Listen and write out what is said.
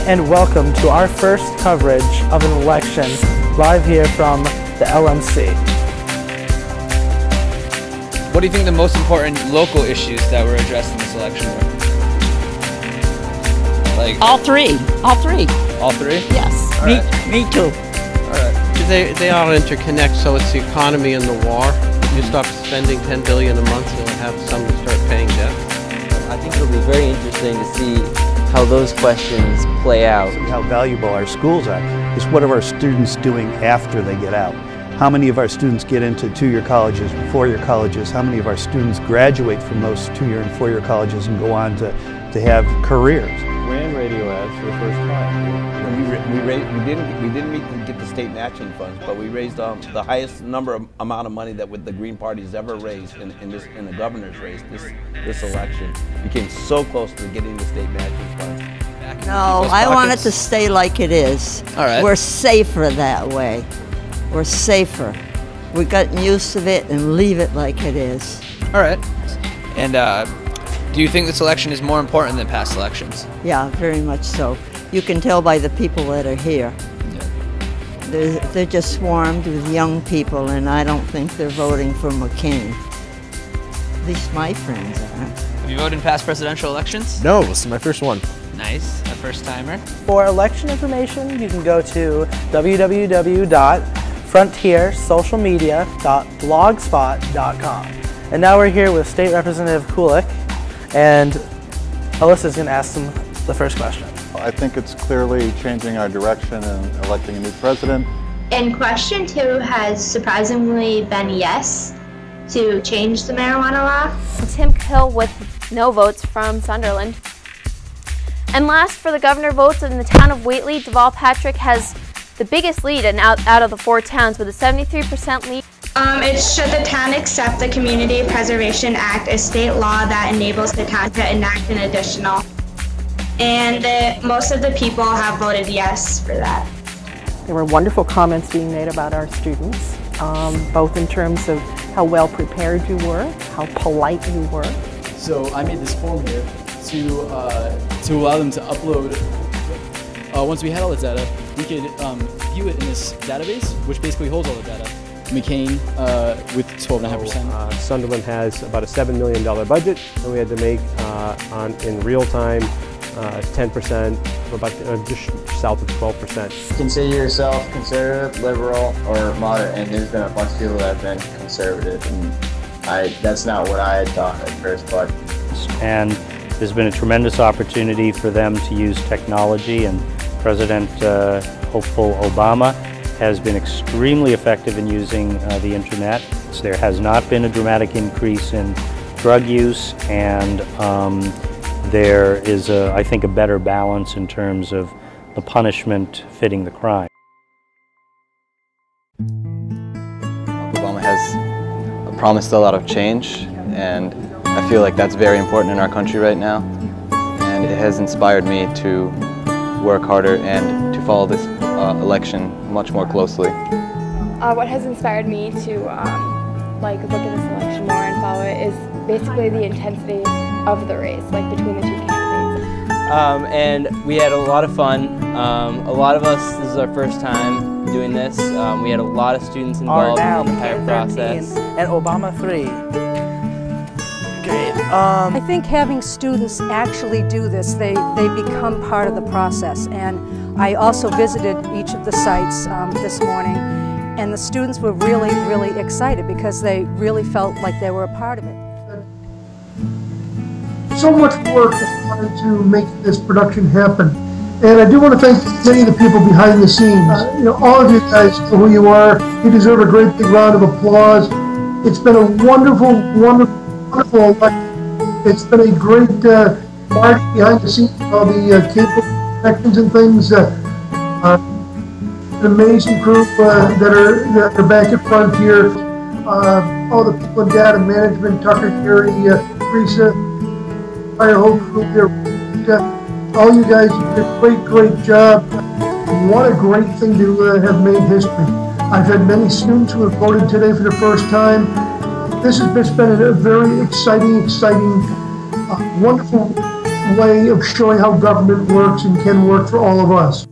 and welcome to our first coverage of an election live here from the LMC. What do you think the most important local issues that were addressed in this election were? Like all three. All three? Yes. Me too. All right. They all interconnect, so it's the economy and the war. If you stop spending $10 billion a month, you'll have some to start paying debt. I think it'll be very interesting to see how those questions play out. How valuable our schools are is what are our students doing after they get out? How many of our students get into two-year colleges, four-year colleges? How many of our students graduate from those two-year and four-year colleges and go on to have careers? Ran radio ads for the first time. We didn't get the state matching funds, but we raised the highest amount of money that the Green Party's ever raised in the governor's race. This election became so close to getting the state matching funds. No, I want it to stay like it is. All right. We're safer that way. We're safer. We've gotten used to it and leave it like it is. All right. And do you think this election is more important than past elections? Yeah, very much so. You can tell by the people that are here. They're just swarmed with young people, and I don't think they're voting for McCain. At least my friends aren't. Have you voted in past presidential elections? No, this is my first one. Nice, a first timer. For election information, you can go to www.frontiersocialmedia.blogspot.com. And now we're here with State Representative Kulik, and Alyssa's going to ask them the first question. I think it's clearly changing our direction and electing a new president. And question 2 has surprisingly been yes to change the marijuana law. Tim Hill with no votes from Sunderland. And last, for the governor votes in the town of Whately, Deval Patrick has the biggest lead out of the 4 towns with a 73% lead. It's should the town accept the Community Preservation Act, a state law that enables the town to enact an additional. And most of the people have voted yes for that. There were wonderful comments being made about our students, both in terms of how well prepared you were, how polite you were. So I made this form here to allow them to upload. Once we had all the data, we could view it in this database, which basically holds all the data. McCain with 12.5%. Sunderland has about a $7 million budget, and we had to make in real time 10%, about just south of 12%. Consider yourself conservative, liberal, or moderate, and there's been a bunch of people that have been conservative, and that's not what I had thought at first, but. And there's been a tremendous opportunity for them to use technology, and President hopeful Obama has been extremely effective in using the internet. So there has not been a dramatic increase in drug use, and there is, I think, a better balance in terms of the punishment fitting the crime. Obama has promised a lot of change, and I feel like that's very important in our country right now. And it has inspired me to work harder and to follow this election much more closely. What has inspired me to look at this election more and follow it is basically the intensity of the race, between the 2 candidates. And we had a lot of fun. A lot of us, this is our first time doing this. We had a lot of students involved in the entire process. And Obama 3. Great. I think having students actually do this, they become part of the process. And I also visited each of the sites this morning, and the students were really, really excited because they really felt like they were a part of it. So much work wanted to make this production happen. And I do want to thank many of the people behind the scenes. All of you guys know who you are. You deserve a great big round of applause. It's been a wonderful, wonderful, wonderful election. It's been a great party behind the scenes, all the cable connections and things. An amazing group that are back at front here. All the people in data management, Tucker, Gary, Teresa, our whole crew here. All you guys did a great, great job. What a great thing to have made history. I've had many students who have voted today for the first time. This has been a very exciting, wonderful way of showing how government works and can work for all of us.